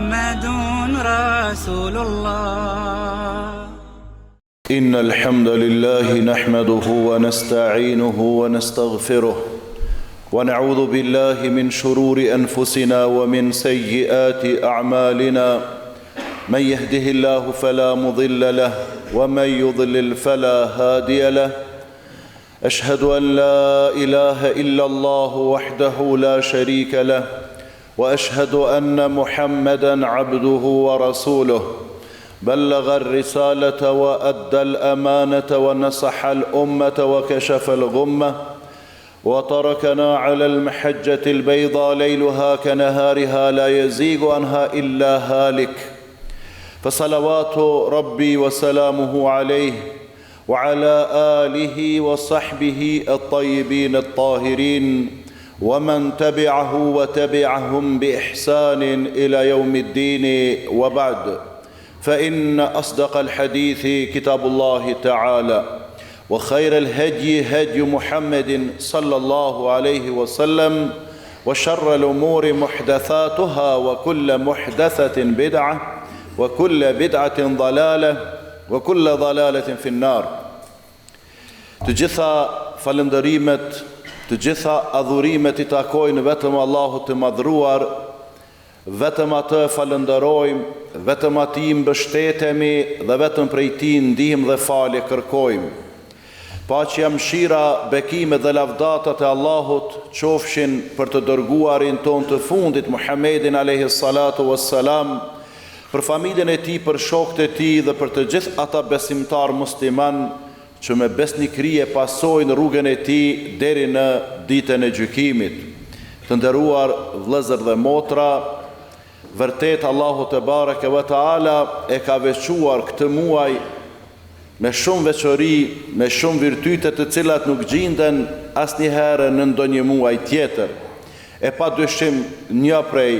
محمد رسول الله. إن الحمد لله نحمده ونستعينه ونستغفره ونعوذ بالله من شرور أنفسنا ومن سيئات أعمالنا. من يهده الله فلا مضل له ومن يضلل فلا هادي له. أشهد أن لا إله إلا الله وحده لا شريك له وأشهد أن محمدًا عبده ورسوله. بلغ الرسالة وأدى الأمانة ونصح الأمة وكشف الغمة وتركنا على المحجة البيضاء ليلها كنهارها لا يزيغ عنها إلا هالك. فصلوات ربي وسلامه عليه وعلى آله وصحبه الطيبين الطاهرين ومن تبعه وتبعهم بإحسان إلى يوم الدين. وبعد، فإن أصدق الحديث كتاب الله تعالى وخير الهدي هدي محمد صلى الله عليه وسلم وشر الأمور محدثاتها وكل محدثة بدعة وكل بدعة ضلالة وكل ضلالة في النار. Të gjitha falëndërimet, të gjitha adhurimet I takojnë vetëm Allahut të madhruar, vetëm atë falënderojmë, vetëm atij mbështetemi dhe vetëm prej tij ndihmë dhe falje kërkojmë. Paqja, mëshira, bekimet dhe lavdatat e Allahut qofshin për të dërguarin ton të fundit Muhammedin alayhi salatu wassalam, për familjen e tij, për shokët e tij dhe për të gjithë ata besimtar musliman që me besnikëri e pasojnë rrugën e tij deri në ditën e gjykimit. Të nderuar vëllezër dhe motra, vërtet Allahu te bareke ve taala e ka veçuar këtë muaj me shumë veçori, me shumë virtyte të cilat nuk gjenden asnjëherë në ndonjë muaj tjetër. E padyshim një prej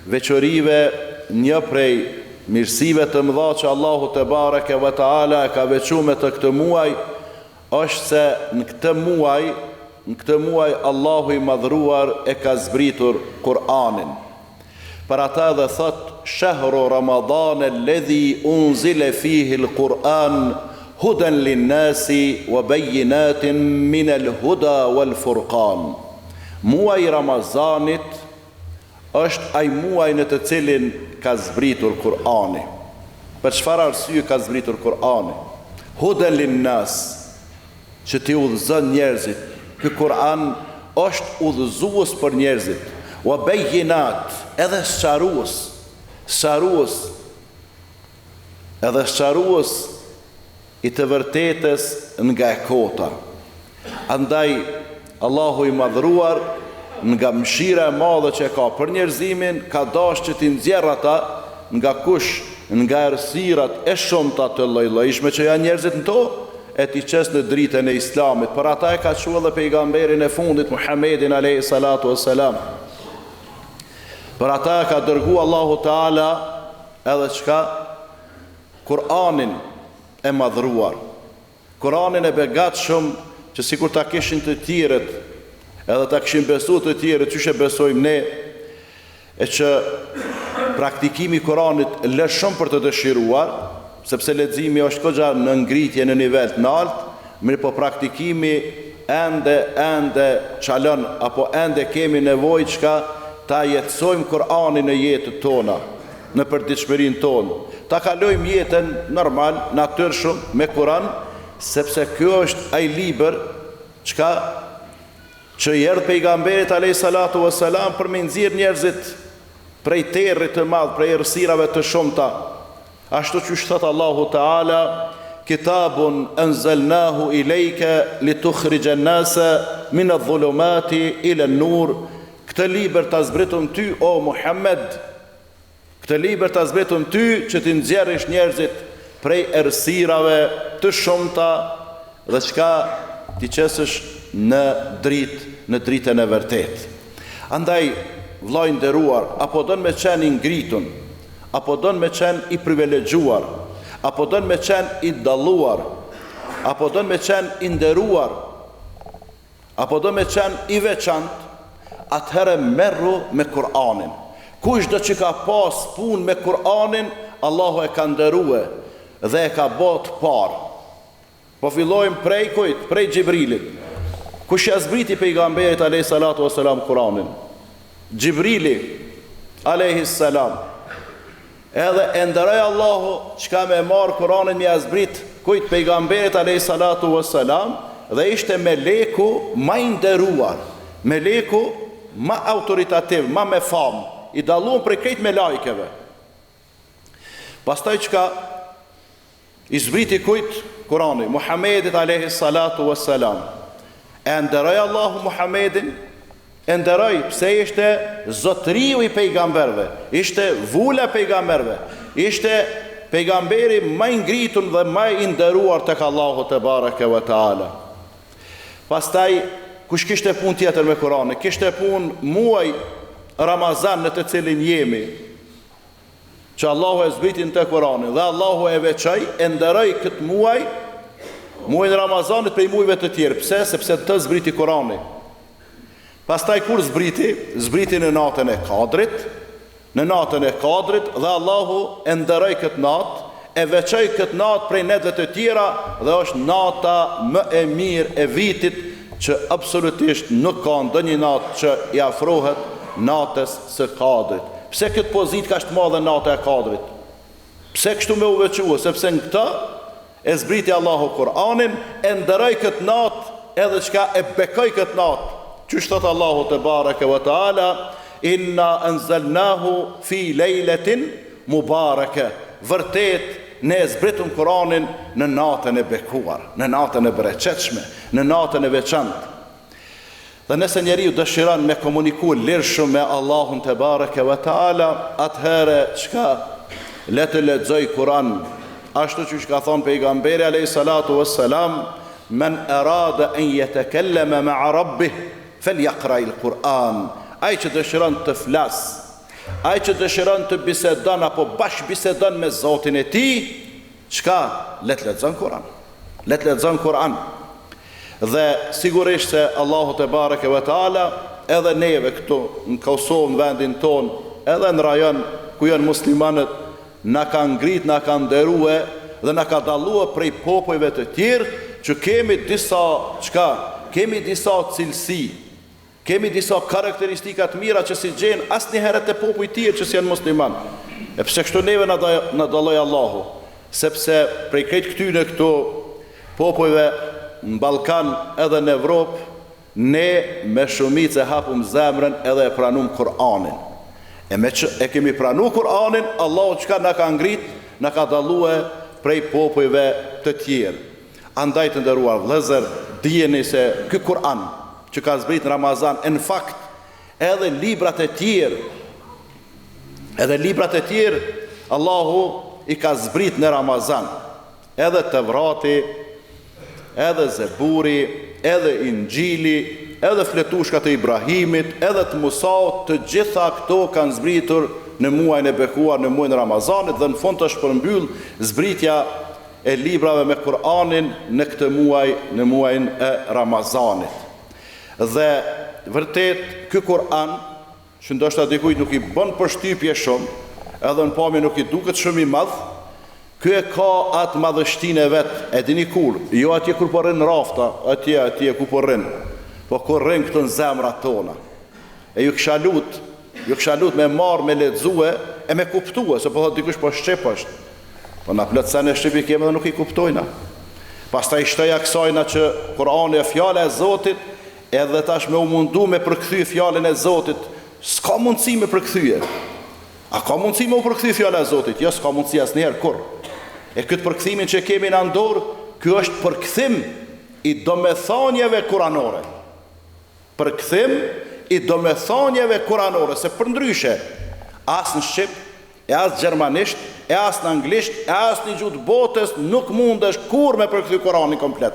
veçorive, një prej mirësive të mëdha që Allahu te bareke ve taala e ka veçuar me të këtë muaj është se në këtë muaj Allahu I madhruar e ka zbritur Kur'anin. Për ata dhe thot: "Shahru Ramadan alladhi unzila fihi al-Qur'an hudan lin-nasi wa bayyinatin min al-huda wal-furqan." Muaji Ramazanit është ai muaj në të cilin ka zbritur Kur'ani. Për çfarë arsye ka zbritur Kur'ani? Hudan lin-nas, që t'i udhëzon njerëzit. Ky Kur'an është udhëzues për njerëzit. Wa bayyinat, edhe sqarues I të vërtetës nga e kota. Andaj Allahu I madhruar nga mëshira e madhe që ka për njerëzimin ka dashur që t'i nxjerrë ata nga kush, nga errësirat e shumta të lloj-llojshme që janë njerëzit në to, e t'i çes në dritën e Islamit. Për ata e ka thënë edhe pejgamberin e fundit Muhammedin alayhi salatu wassalam. Për ata e ka dërguar Allahu Teala edhe çka? Kur'anin e madhruar. Kur'anin e begatshëm që sikur ta kishin të tjerët, edhe ta kishin besuar të tjerët çysh e besojmë ne, e që praktikimi I Kur'anit lë shumë për të dëshiruar, sepse leximi është goxha në ngritje në nivel të lartë, mirë po praktikimi ende çalon, apo ende kemi nevojë çka ta jetësojmë Kur'anin në jetën tona, në përditshmërinë tonë. Ta kalojmë jetën normal, natyrshëm me Kur'an, sepse ky është ai libër që I erdhi pejgamberit alayhi salatu wassalam për me nxjerr njerëzit prej territ të madh, prej errësirave të shumta. Ashtu që thot Allahu Teala: "Kitabun anzalnahu ilayka litukhrija an-nasa min adh-dhulumati ila an-nur." Këtë libër ta zbritëm ty o Muhammed. Këtë libër ta zbritëm ty që t'i nxjerrësh njerëzit prej errësirave të shumta dhe çka t'i qesësh në dritën e vërtet. Andaj, vllai nderuar, apo don me qenë I ngritun, apo don me qenë I privilegjuar, apo don me qenë I dalluar, apo don me qenë I nderuar, apo don me qenë I veçantë, atëherë merru me Kur'anin. Kush do që ka pas punë me Kur'anin, Allahu e ka ndërue dhe e ka bot parë. Po fillojmë prej kujt? Prej Gjibrilit. Kush ja zbriti pejgamberit alayhi salatu wassalam Kur'anin? Gjibrili alayhi salam. Edhe e ndëroi Allahu çka me marr Kur'anin me ja zbrit kujt? Pejgamberit alayhi salatu wassalam, dhe ishte meleku më i nderuar, meleku më autoritativ, më me famë, i dalluar prej krejt me lajkeve. Pastaj çka i zbriti kujt? Kurani, Muhammedit alayhi salatu wassalam. E nderoj Allahu Muhammedin, e nderoj pse ishte zotëriu i pejgamberve, ishte vula e pejgamberve, ishte pejgamberi më i ngritur dhe më i nderuar tek Allahu te bareke ve taala. Pastaj kush kishte punë tjetër me Kur'anin? Kishte punë muaj Ramazan në të cilin jemi, që Allahu e zbritin të Kur'anin, dhe Allahu e veçoj, e nderoj këtë muajin Ramazanit prej muajve të tjerë. Pse? Sepse të zbriti Kur'ani. Pastaj kur zbriti? Zbriti në natën e Kadrit, dhe Allahu e nderoj këtë natë, e veçoj këtë natë prej netëve të tjera, dhe është nata më e mirë e vitit, që absolutisht nuk ka ndonjë natë që i afrohet natës së Kadrit. Pse këtë pozit ka shtë madhe nata e Kadrit? Pse kështu me uvequa? Sepse në këta e zbriti Allahu Kur'anin, e ndëroj këtë natë edhe qka e bekoj këtë natë. Qështë thëtë Allahu të bareke vë ta'ala, inna anzalnahu fi lejletin mubareke. Vërtet, ne e zbritëm Kur'anin në natën e bekuar, në natën e bereqetshme, në natën e veçantë. Dhe nëse njeriu dëshiron me komuniku lirshëm me Allahun te bareke ve taala, atëherë çka le të lexoj Kur'an, ashtu siç ka thënë pejgamberi alayhi salatu wassalam, men arada an yatakallama ma'a rabbih falyaqra al-Qur'an. Ai që dëshiron të flas, ai që dëshiron të bisedon apo bash bisedon me Zotin e tij, çka le të lexon Kur'an. Le të lexon Kur'an. Dhe sigurisht se Allahu te bareke ve taala edhe neve këtu në Kosovë, në vendin ton, edhe në rajon ku janë muslimanët, na ka ngrit, na ka nderue dhe na ka dalluar prej popujve të tjerë, që kemi disa cilësi, kemi disa karakteristika të mira që si gjen asnjëherë te popujt tjerë që janë musliman. E pse kështu neve na dalloi Allahu? Sepse prej krejt këtyre këtu popujve në Ballkan edhe në Evropë, ne me shumicë hapum zemrën edhe e pranum Kur'anin. E me që e kemi pranu Kur'anin, Allahu çka na ka ngrit, na ka dallue prej popujve të tjerë. Andaj të nderuar vëllezër, dijeni se ky Kur'an që ka zbrit në Ramazan, në fakt edhe librat e tjerë, Allahu i ka zbrit në Ramazan. Edhe Tevrati, edhe Zeburi, edhe Injili, edhe fletushkat e Ibrahimit, edhe të Musaut, të gjitha këto kanë zbritur në muajin e bekuar, në muajin e Ramazanit, dhe në fund të shpërmbyll zbritja e librave me Kur'anin në këtë muaj, në muajin e Ramazanit. Dhe vërtet ky Kur'an, që ndoshta dikujt nuk i bën përshtypje shumë, edhe në pamje nuk i duket shumë i madh, ky e ka atë madhështinë e vet, e dini kur, jo atje kur po rrin rafta, atje ku po rrin, po kur rrin këtu në zemrat tona. E ju kisha lut me marr, me lexue e me kuptue, se po thot dikush po shqip është. Po na plotësan e shqipi kemi dhe nuk i kuptojna. Pastaj shtoja kësajna që Kur'ani është fjala e Zotit, edhe tash me u mundu me përkthy fjalën e Zotit, s'ka mundësi me përkthyje. A ka mundësi me u përkthy fjala e Zotit? Jo, s'ka mundësi asnjëherë kur. E këtë përkthimin që kemi në dorë, ky është përkthim i domethënieve kuranore. Përkthim i domethënieve kuranore, se përndryshe as në shqip, e as gjermanisht, e as në anglisht, e as në gjuhë botës nuk mundesh kur me përkthy Kuranin komplet.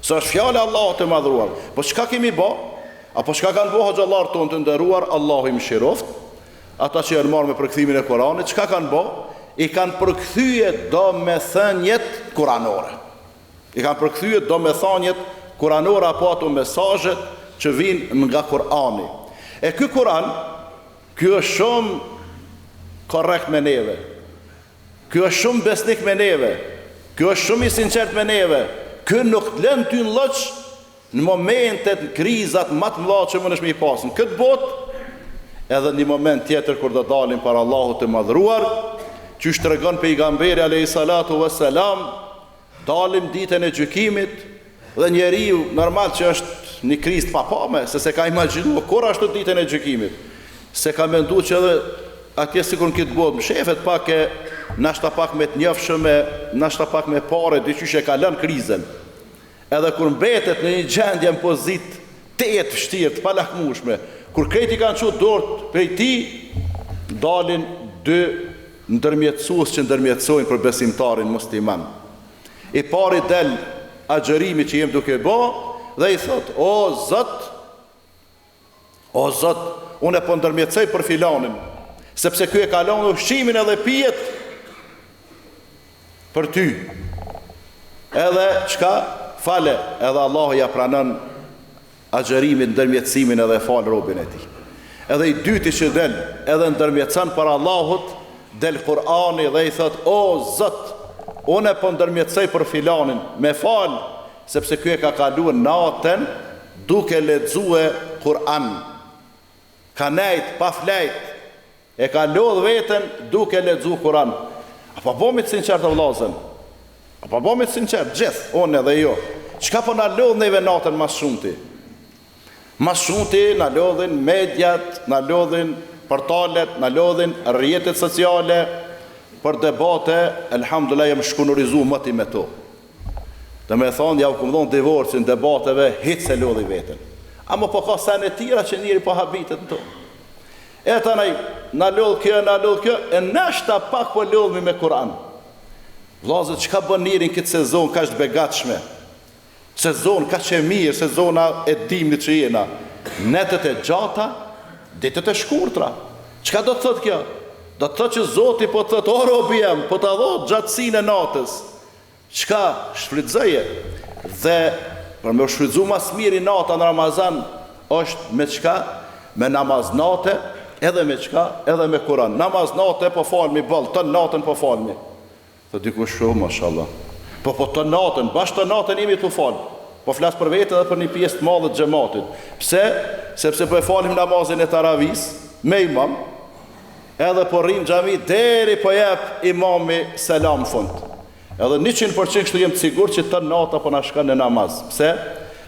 Së është fjala e Allahut të madhruar. Po çka kemi bë? Apo çka kanë bë hoxhallar tonë të nderuar, Allahu i mëshiroft, ata që janë marrë me përkthimin e Kuranit, çka kanë bë? I kanë përkthye domethënjet kuranore. I kanë përkthye domethënjet kuranore apo ato mesazhet që vijnë nga Kurani. E ky Kuran Ky është shumë korrekt me neve. Ky është shumë besnik me neve. Ky është shumë i sinqert me neve. Ky nuk lën ty në lloç në momentet, në krizat më të mëdha që mundesh me i pasën. Këtë botë, edhe në një moment tjetër kur do dalim para Allahut të madhruar, që tregon pejgamberi alayhi salatu wassalam, dalim ditën e gjykimit dhe njeriu normal që është një krizë të papame, se ka imagjinuar kur ashtu ditën e gjykimit. Se ka menduar që edhe atje sikur në këtë botë, shefet pak e nashta pak me të njofshëm, nashta pak me parë, dyqysh e ka lënë krizën. Edhe kur mbetet në një gjendje në pozitë të vështirë, të palakmueshme, kur krejti kanë çuar dorë prej tij, dalin dy ndërmjetësues që ndërmjetësojnë për besimtarin musliman. I pari del agjerimi që jem duke bë dhe i thot: o Zot, unë po ndërmjetësoj për filanin, sepse ky e ka lënë ushqimin edhe pijet për ty. Edhe çka? Fale, edhe Allahu ja pranon agjerimin, ndërmjetësimin edhe fal robën e tij. Edhe i dyti që del, edhe ndërmjetëson për Allahut, del Kur'ani dhe i thot: o Zot, unë po ndërmjetësoj për filanin, me fal, sepse ky e ka kaluar natën duke lexuar Kur'an. Ka nejt, pa flejt, e ka lodh veten duke lexuar Kur'an. Apo bëmi të sinqert vëllazën? Apo bëmi të sinqert gjithë, unë edhe jo. Çka po na lodh neve natën mas shumti? Mas shumti na lodhin mediat, na lodhin portalet, na lodhin rrjetet sociale për debate. Elhamdulillah jam shkunurizuar më ti me to. Dhe me thonë, ja u këmë dhonë divorcin debateve, hitë se lodhi veten. Ama po ka sene tira që njëri po habitet në to. E ta na lodh kjo, e nashta pak po lodhmi me Kur'an. Vllazët, çka bën njëri në këtë sezon kaq të begatshme? Sezon kaq e mirë, sezona e dimrit që jena. Netët e gjata, ditët e shkurtra. Çka do të thotë kjo? Do të thotë që Zoti po thotë: o robi jam, po ta dho gjatësinë e natës. Çka shfrytëzoje? Dhe për me u shfrytëzu mas miri nata në Ramazan është me çka? Me namaz nate, edhe me çka? Edhe me Kur'an. Namaz nate po falmi boll, të natën po falmi. Thë dikush shumë, mashallah. Po të natën, bashkë të natën jemi të falë. Po flasë për vete dhe për një pjesë të madhe të xhamatit. Pse? Sepse po e falim namazin e taravis me imam, edhe po rrim xhami deri po jep imami selam fund. Edhe 100% kështu jem të sigurt që të nata po na shkon në namaz. Pse?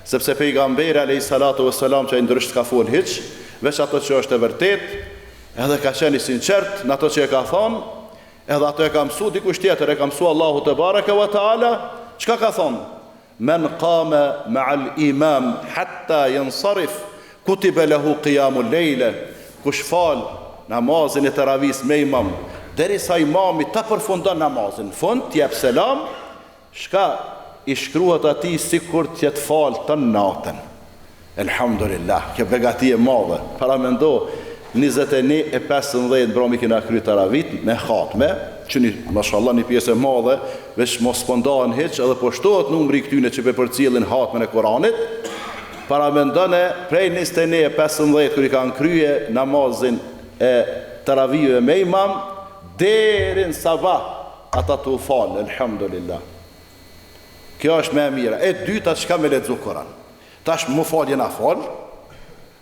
Sepse pejgamberi alayhi salatu wassalam që ai ndryshe ka fol hiç, veç ato që është e vërtet, edhe ka qenë i sinqert në ato që e ka thonë, edhe ato e ka mësu dikush tjetër, e ka mësu Allahu te baraka wa taala. Çka ka thonë? Men qama ma'al imam hatta yansarif kutiba lahu qiyamul layla. Kush fal namazin e taravis me imam derisa imami ta përfundon namazin, fund t'jep selam, shka i shkruhet atij sikur t'jet fal të natën. Elhamdulillah, kjo begati e madhe. Para mendo 21:15 bromi kena kry taravit me hatme, që mashallah një pjesë e madhe, veç mos spondan hiç, edhe po shtohet numri këtyne që përcjellin hatmen e Kuranit. Para mendone prej 21:15 kur i kanë krye namazin e taravive me imam, deri në sabah ata të falë, elhamdulillah. Kjo është me e mira. E dyta çka me lexu Kur'an. Tash më falje na fal.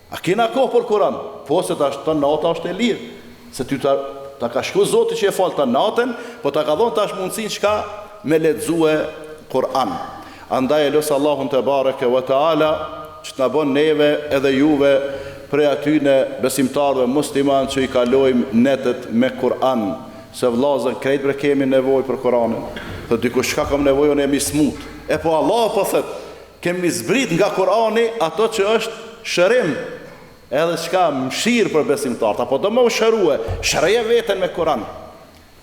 A kena kohë për Kur'an? Po se tash të nata është e lirë. Se ty ta ka shku Zoti që e fal të natën, po ta ka dhënë tash mundësinë çka me lexue Kur'an. Andaj lutë Allahun te bareke ve taala që të na bën neve edhe juve prej atyne besimtarëve musliman që i kalojmë netët me Kur'an. Se vllazën krejt bre kemi nevojë për Kur'anin. Thot dikush çka kam nevojë unë jam i smut. E po Allah po thot, kemi zbrit nga Kur'ani ato që është shërim, edhe çka mëshirë për besimtarët, apo do më u shëroje veten me Kur'an.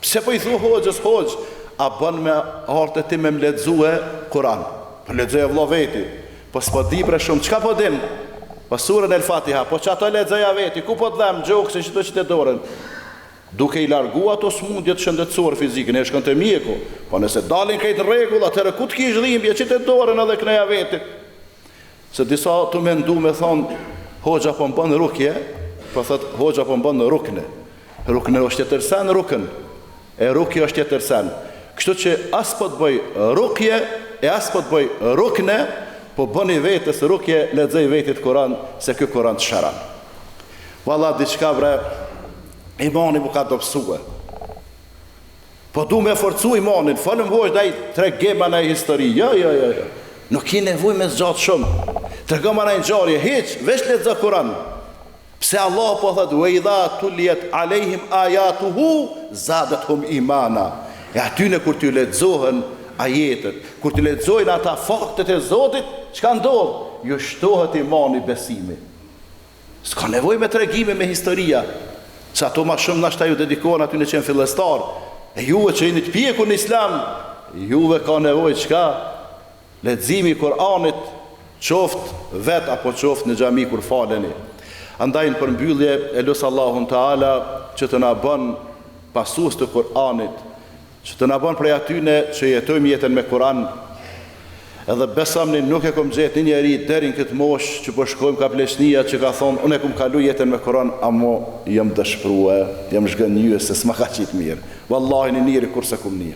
Pse po i thu hoxhës, hoxh, a bën me hartë ti me lexue Kur'an? Po lexoje vëlla veti. Po s'po di për shumë, çka po dim? Po surën El-Fatiha, po çato lexoja veti, ku po të dhem gjokse çdo që të dorën. Duke i largu ato smundjet shëndetësore fizike, ne shkon te mjeku. Po nëse dalin këtë rregull, atëherë ku të kish dhimbje që të dorën edhe këneja vetit. Se disa të mendu me thonë, hoxha po më bën rukje, po thot hoxha po bën rukne. Rukne është tjetër sen rukën. E rukja është tjetër sen. Kështu që as po të bëj rukje e as po të bëj rukne, po bëni vetës rukje, lexoj vetit Kur'an se ky Kur'an të shëran. Valla diçka bre, imani mu ka dobësue. Po du me forcu imanin, falem hoxh daj tregema në histori. Jo. Nuk ki nevojë me zgjat shumë. Tregema në ngjarje, hiç, veç lexo Kur'an. Pse Allah po thot wa idha tuliyat alehim ayatuhu zadatuhum imana. E aty në kur t'ju lexohen ajetet, kur t'ju lexojnë ata faktet e Zotit, çka ndodh? Ju shtohet imani, besimi. S'ka nevojë me tregime me historia. Që ato ma shumë nashta ju dedikohen aty në qenë fillestar. E juve që jeni të pjekur në Islam, juve ka nevojë çka? Leximi i Kur'anit, qoftë vet apo qoftë në xhami kur faleni. Andaj në përmbyllje e lut Allahun Teala që të na bën pasues të Kur'anit, që të na bën prej atyne që jetojmë jetën me Kur'an. Edhe besamni nuk e kom gjetë një njeri deri në këtë moshë që po shkojmë ka Pleshnia që ka thonë unë e kom kalu jetën me Kur'an, amo jam dëshprue, jam zhgënjue se s'ma ka qitë mirë. Wallahi një njëri kurse kum një.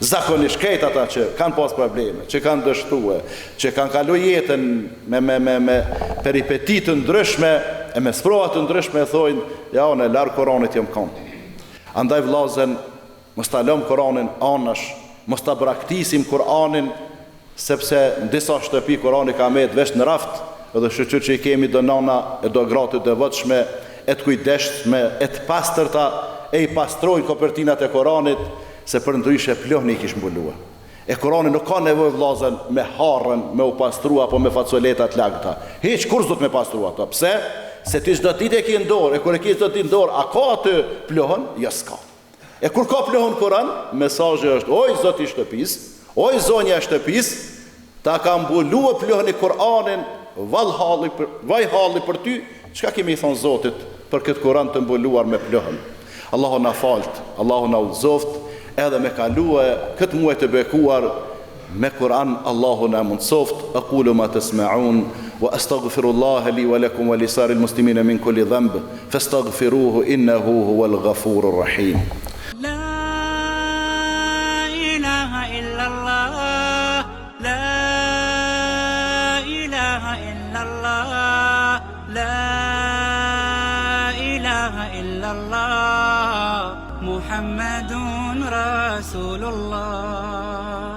Zakonisht këtë ata që kanë pas probleme, që kanë dështue, që kanë kalu jetën me peripetit të ndryshme, e me sprovat të ndryshme e thojnë, ja unë e larë Kur'anit jam kam. Andaj vllazen, mos ta lëm Kur'anin anash, mos ta braktisim Kur'anin, sepse në disa shtëpi Kur'ani ka me të vesh në raft, edhe shoqër që i kemi do nana e do gratë të devotshme, e të kujdesshme, e të pastërta, e i pastrojnë kopertinat e Kur'anit, se për ndryshe plohni i kish mbulua. E Kur'ani nuk ka nevojë vllazën me harrën, me u pastrua apo me facoletat lagta. Hiç kurs do të me pastrua ato. Pse? Se ti çdo ditë e ke në dorë, e kur e ke çdo ditë në dorë, a ka aty plohën? Jo s'ka. E kur ka plohën Kur'an, mesazhi është: "Oj Zoti i shtëpisë, oj zonja e shtëpisë, ta ka mbuluar plohën e Kur'anin, vaj halli për ty, çka kemi thon Zotit për këtë Kur'an të mbuluar me plohën." Allahu na falt, Allahu na udhëzoft, edhe me kalue këtë muaj të bekuar me Kur'an. Allahu na mundsoft. Aqulu ma tasma'un wa astaghfirullaha li wa lakum wa lisa'iril muslimina min kulli dhanb fastaghfiruhu innahu huwal ghafurur rahim. محمد رسول الله.